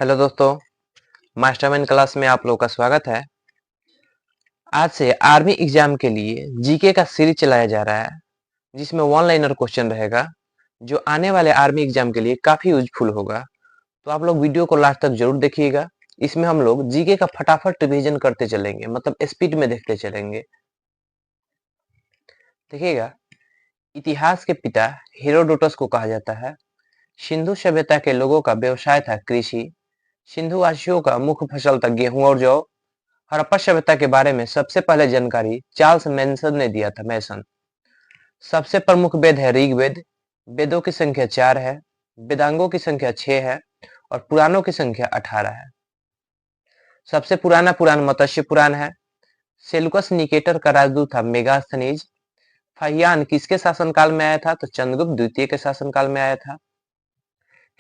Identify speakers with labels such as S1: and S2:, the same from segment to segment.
S1: Hello दोस्तों, mastermind class में आप लोगों का स्वागत है। आज से आर्मी एग्जाम के लिए जीके का सीरीज चलाया जा रहा है, जिसमें वन लाइनर क्वेश्चन रहेगा, जो आने वाले आर्मी एग्जाम के लिए काफी यूजफुल होगा। तो आप लोग वीडियो को लास्ट तक जरूर देखिएगा। इसमें हम लोग जीके का फटाफट रिवीजन करते चलेंगे, मतलब स्पीड में देखते चलेंगे। देखिएगा, इतिहास के पिता हेरोडोटस को कहा जाता है। सिंधु सभ्यता के लोगों का व्यवसाय था कृषि। सिंधुवासियों का मुख्य फसल था गेहूं और जौ। हड़प्पा सभ्यता के बारे में सबसे पहले जानकारी चार्ल्स मैनसन ने दिया था। मैसन सबसे प्रमुख वेद है ऋग्वेद। वेदों की संख्या 4 है, वेदांगों की संख्या 6 है और पुराणों की संख्या 18 है। सबसे पुराना पुराण मत्स्य पुराण है। सेलुकस निकेटर का राजदूत था मेगास्थनीज। फाहियान किसके शासनकाल में आया था? तो चंद्रगुप्त द्वितीय के शासनकाल में आया था।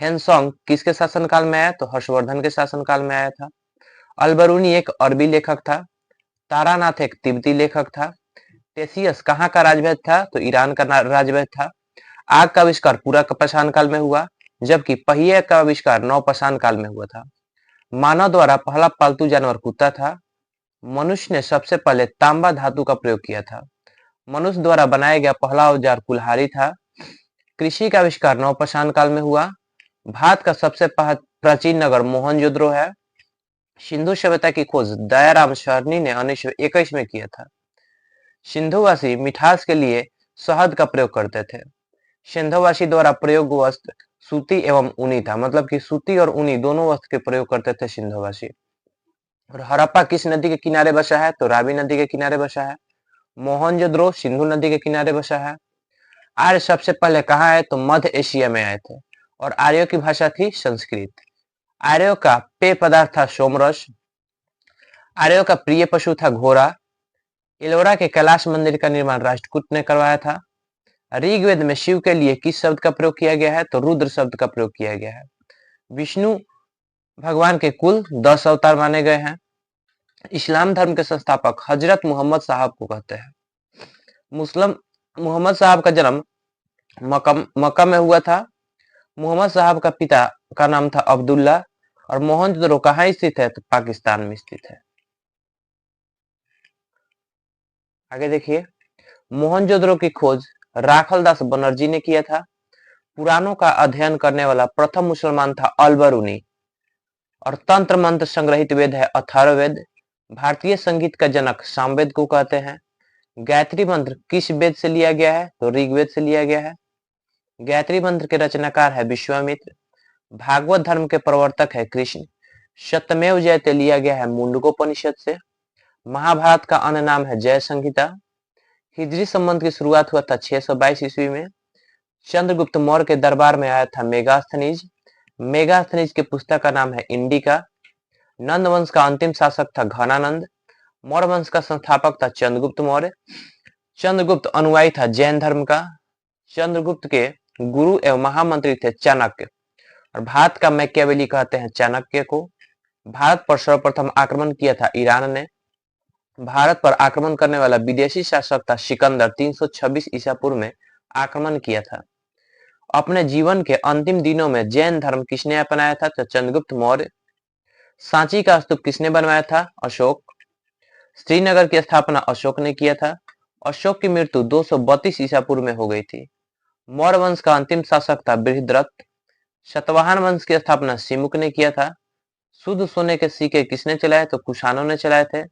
S1: हेनसोंग किसके शासनकाल में आया? तो हर्षवर्धन के शासनकाल में आया था। अलबरूनी एक अरबी लेखक था। तारानाथ एक तिब्बती लेखक था। टेसियस कहाँ का राजवैद्य था? तो ईरान का राजवैद्य था। आग का आविष्कार पूरा पाषाण काल में हुआ, जबकि पहिए का आविष्कार नवपाषाण काल में हुआ था। मानव द्वारा पहला पालतू जानवर कुत्ता था। मनुष्य ने सबसे पहले तांबा धातु का प्रयोग किया था। मनुष्य द्वारा बनाया गया पहला औजार कुल्हाड़ी था। कृषि का आविष्कार नवपाषाण काल में हुआ। भारत का सबसे प्राचीन नगर मोहनजोदड़ो है। सिंधु सभ्यता की खोज दयाराम सरनी ने 1921 में किया था। सिंधुवासी मिठास के लिए शहद का प्रयोग करते थे। सिंधुवासी द्वारा प्रयोग वस्त्र सूती एवं ऊनी था, मतलब कि सूती और ऊनी दोनों वस्त्र के प्रयोग करते थे सिंधुवासी। और हड़प्पा किस नदी के किनारे बसा है? तो रावी नदी के किनारे बसा है। मोहनजोदड़ो सिंधु नदी के किनारे बसा है। आर्य सबसे पहले कहाँ आए? तो मध्य एशिया में आए थे और आर्यों की भाषा थी संस्कृत। आर्यों का पेय पदार्थ था सोमरस। आर्यों का प्रिय पशु था घोड़ा। एलोरा के कैलाश मंदिर का निर्माण राष्ट्रकूट ने करवाया था। ऋग्वेद में शिव के लिए किस शब्द का प्रयोग किया गया है? तो रुद्र शब्द का प्रयोग किया गया है। विष्णु भगवान के कुल 10 अवतार माने गए हैं। इस्लाम धर्म के संस्थापक हजरत मोहम्मद साहब को कहते हैं। मुस्लिम मोहम्मद साहब का जन्म मक्का में हुआ था। मोहम्मद साहब का पिता का नाम था अब्दुल्ला। और मोहनजोदड़ो कहाँ स्थित है? तो पाकिस्तान में स्थित है। आगे देखिए, मोहनजोदड़ो की खोज राखलदास बनर्जी ने किया था। पुराणों का अध्ययन करने वाला प्रथम मुसलमान था अलबरूनी। और तंत्र मंत्र संग्रहित वेद है अथर्ववेद। भारतीय संगीत का जनक सामवेद को कहते हैं। गायत्री मंत्र किस वेद से लिया गया है? तो ऋग्वेद से लिया गया है। गायत्री मंत्र के रचनाकार है विश्वामित्र। भागवत धर्म के प्रवर्तक है कृष्ण। सत्यमेव जयते लिया गया है मुंडकोपनिषद से। महाभारत का अन्य नाम है जय संहिता। हिजरी संबंध की शुरुआत हुआ था 622 ईस्वी में। चंद्रगुप्त मौर्य के दरबार में आया था मेगास्थनीज। मेगास्थनीज के पुस्तक का नाम है इंडिका। नंद वंश का अंतिम शासक था घनानंद। मौर्य वंश का संस्थापक था चंद्रगुप्त मौर्य। चंद्रगुप्त अनुयायी था जैन धर्म का। चंद्रगुप्त के गुरु एवं महामंत्री थे चाणक्य। और भारत का मैकियावेली कहते हैं चाणक्य को। भारत पर सर्वप्रथम आक्रमण किया था ईरान ने। भारत पर आक्रमण करने वाला विदेशी शासक था सिकंदर। 326 ईसा पूर्व में आक्रमण किया था। अपने जीवन के अंतिम दिनों में जैन धर्म किसने अपनाया था? तो चंद्रगुप्त मौर्य। सांची का स्तूप किसने बनवाया था? अशोक। श्रीनगर की स्थापना अशोक ने किया था। अशोक की मृत्यु 232 ईसा पूर्व में हो गई थी। मौर्य वंश का अंतिम शासक था बृहद्रथ। शतवाहन वंश की स्थापना सिमुक ने किया था। शुद्ध सोने के सिक्के किसने चलाए? तो कुषाणों ने चलाए थे।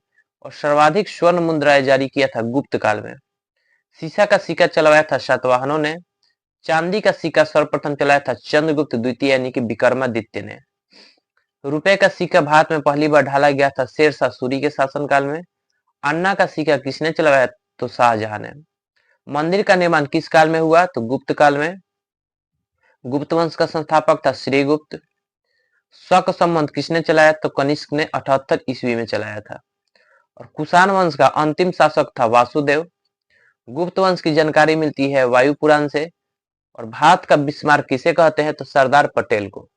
S1: और सर्वाधिक स्वर्ण मुद्राएं जारी किया था गुप्त काल में। सीसा का सिक्का चलवाया था सातवाहनों ने। चांदी का सिक्का सर्वप्रथम चलाया था चंद्रगुप्त द्वितीय यानी कि विक्रमादित्य ने। रुपए का सिक्का भारत में पहली बार ढाला गया था शेरशाह सूरी के शासनकाल में। अन्ना का सिक्का किसने चलवाया? तो शाहजहां ने। मंदिर का निर्माण किस काल में हुआ? तो गुप्त काल में। गुप्त वंश का संस्थापक था श्रीगुप्त। शक संबंध किसने चलाया? तो कनिष्क ने 78 ईस्वी में चलाया था। और कुषाण वंश का अंतिम शासक था वासुदेव। गुप्त वंश की जानकारी मिलती है वायु पुराण से। और भारत का बिस्मार्क किसे कहते हैं? तो सरदार पटेल को।